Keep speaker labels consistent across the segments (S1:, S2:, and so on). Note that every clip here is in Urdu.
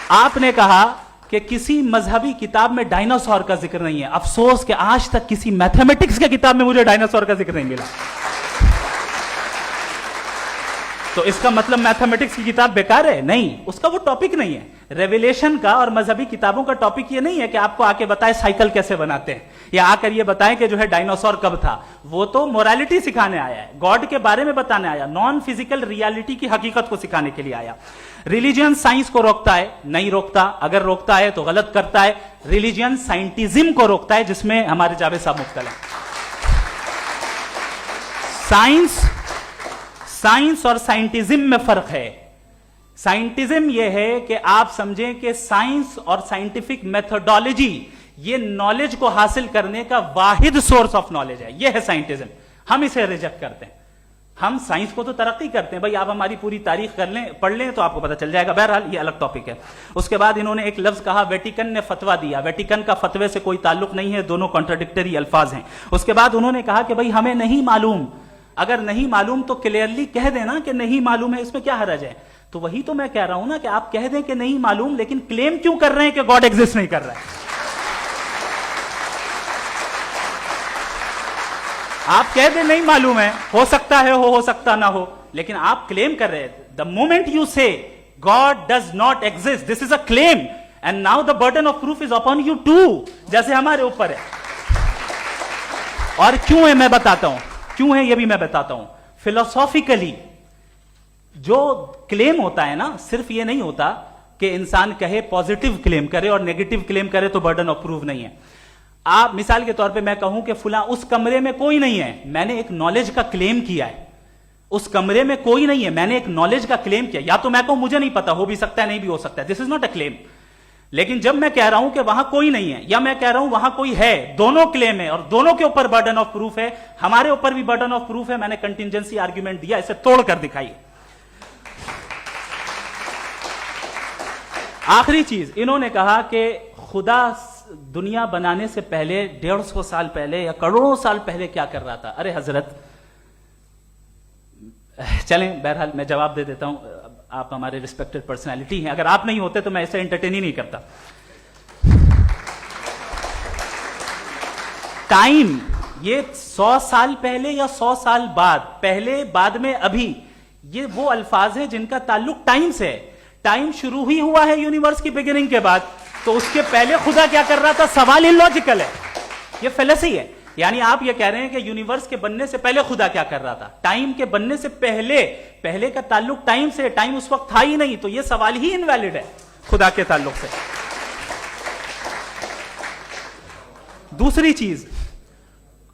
S1: آپ نے کہا کہ کسی مذہبی کتاب میں ڈائناسور کا ذکر نہیں ہے. افسوس کہ آج تک کسی میتھمیٹکس کی کتاب میں مجھے ڈائناسور کا ذکر نہیں ملا. تو اس کا مطلب میتھمیٹکس کی کتاب بیکار ہے؟ نہیں, اس کا وہ ٹاپک نہیں ہے. ریویلیشن کا اور مذہبی کتابوں کا ٹاپک یہ نہیں ہے کہ آپ کو آ کے بتائے سائیکل کیسے بناتے ہیں, یا آ کر یہ بتائیں کہ جو ہے ڈائناسور کب تھا. وہ تو مورالیٹی سکھانے آیا ہے, گاڈ کے بارے میں بتانے آیا, نان فزیکل ریالٹی کی حقیقت کو سکھانے کے لیے آیا. ریلیجن سائنس کو روکتا ہے؟ نہیں روکتا. اگر روکتا ہے تو غلط کرتا ہے. ریلیجن سائنٹزم کو روکتا ہے, جس میں ہمارے جاوید صاحب مبتلا ہیں. سائنس اور سائنٹزم میں فرق ہے. سائنٹزم یہ ہے کہ آپ سمجھیں کہ سائنس اور سائنٹیفک میتھڈالوجی یہ نالج کو حاصل کرنے کا واحد سورس آف نالج ہے. یہ ہے سائنٹزم. ہم اسے ریجیکٹ کرتے ہیں. ہم سائنس کو تو ترقی کرتے ہیں, بھائی آپ ہماری پوری تاریخ کر لیں, پڑھ لیں تو آپ کو پتہ چل جائے گا. بہرحال یہ الگ ٹاپک ہے. اس کے بعد انہوں نے ایک لفظ کہا, ویٹیکن نے فتویٰ دیا. ویٹیکن کا فتوے سے کوئی تعلق نہیں ہے, دونوں کانٹراڈکٹری الفاظ ہیں. اس کے بعد انہوں نے کہا کہ بھائی ہمیں نہیں معلوم. اگر نہیں معلوم تو کلیئرلی کہہ دینا کہ نہیں معلوم ہے, اس میں کیا حرج ہے. تو وہی تو میں کہہ رہا ہوں نا کہ آپ کہہ دیں کہ نہیں معلوم, لیکن کلیم کیوں کر رہے ہیں کہ گاڈ ایگزسٹ نہیں کر رہا ہے. آپ کہہ دیں نہیں معلوم ہے, ہو سکتا ہے ہو سکتا نہ ہو, لیکن آپ کلیم کر رہے ہیں. The moment you say God does not exist, this is a claim, and now the burden of proof is upon you to, جیسے ہمارے اوپر ہے. اور کیوں ہے میں بتاتا ہوں, کیوں ہے یہ بھی میں بتاتا ہوں. فلسافیکلی جو کلیم ہوتا ہے نا, صرف یہ نہیں ہوتا کہ انسان کہے پازیٹیو کلیم کرے اور نیگیٹو کلیم کرے تو برڈن آف پروف نہیں ہے. آپ مثال کے طور پہ میں کہوں کہ فلاں اس کمرے میں کوئی نہیں ہے, میں نے ایک نالج کا کلیم کیا ہے. اس کمرے میں کوئی نہیں ہے, میں نے ایک نالج کا کلیم کیا. یا تو میں کہوں مجھے نہیں پتا, ہو بھی سکتا ہے نہیں بھی ہو سکتا ہے, دس از ناٹ اے کلیم. لیکن جب میں کہہ رہا ہوں کہ وہاں کوئی نہیں ہے, یا میں کہہ رہا ہوں وہاں کوئی ہے, دونوں کلیم ہے اور دونوں کے اوپر برڈن آف پروف ہے. ہمارے اوپر بھی برڈن آف پروف ہے. میں نے کنٹینجنسی آرگیومنٹ دیا, اسے توڑ کر دکھائیے. آخری چیز, انہوں نے کہا کہ خدا دنیا بنانے سے پہلے 150 سال پہلے یا کروڑوں سال پہلے کیا کر رہا تھا. ارے حضرت, چلیں بہرحال میں جواب دے دیتا ہوں. آپ ہمارے ریسپیکٹڈ پرسنالٹی ہیں, اگر آپ نہیں ہوتے تو میں ایسے انٹرٹین ہی نہیں کرتا. ٹائم, یہ 100 سال پہلے یا 100 سال بعد, پہلے بعد میں ابھی, یہ وہ الفاظ ہیں جن کا تعلق ٹائم سے ہے. ٹائم شروع ہی ہوا ہے یونیورس کی بگننگ کے بعد, تو اس کے پہلے خدا کیا کر رہا تھا, سوال اللاجیکل ہے. یہ فلسفی ہے. یعنی آپ یہ کہہ رہے ہیں کہ یونیورس کے بننے سے پہلے خدا کیا کر رہا تھا. ٹائم کے بننے سے پہلے کا تعلق ٹائم سے, ٹائم اس وقت تھا ہی نہیں, تو یہ سوال ہی انویلڈ ہے خدا کے تعلق سے. دوسری چیز,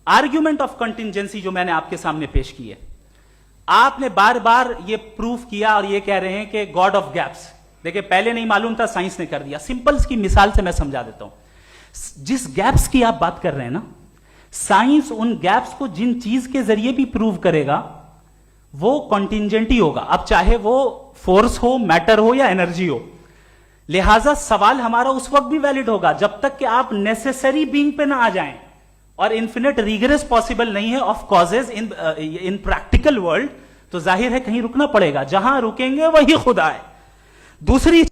S1: آرگیومنٹ آف کنٹینجنسی جو میں نے آپ کے سامنے پیش کی ہے, آپ نے بار بار یہ پروف کیا اور یہ کہہ رہے ہیں کہ گاڈ آف گیپس. دیکھیں پہلے نہیں معلوم تھا, سائنس نے کر دیا. سمپلس کی مثال سے میں سمجھا دیتا ہوں. جس گیپس کی آپ بات کر رہے ہیں نا, سائنس ان گیپس کو جن چیز کے ذریعے بھی پروو کرے گا وہ کنٹینجنٹ ہی ہوگا, اب چاہے وہ فورس ہو, میٹر ہو یا انرجی ہو. لہذا سوال ہمارا اس وقت بھی ویلڈ ہوگا جب تک کہ آپ نیسیسری بینگ پہ نہ آ جائیں, اور انفینٹ ریگریس پاسبل نہیں ہے of causes in practical world. تو ظاہر ہے کہیں رکنا پڑے گا, جہاں رکیں گے وہی خدا ہے. دوسری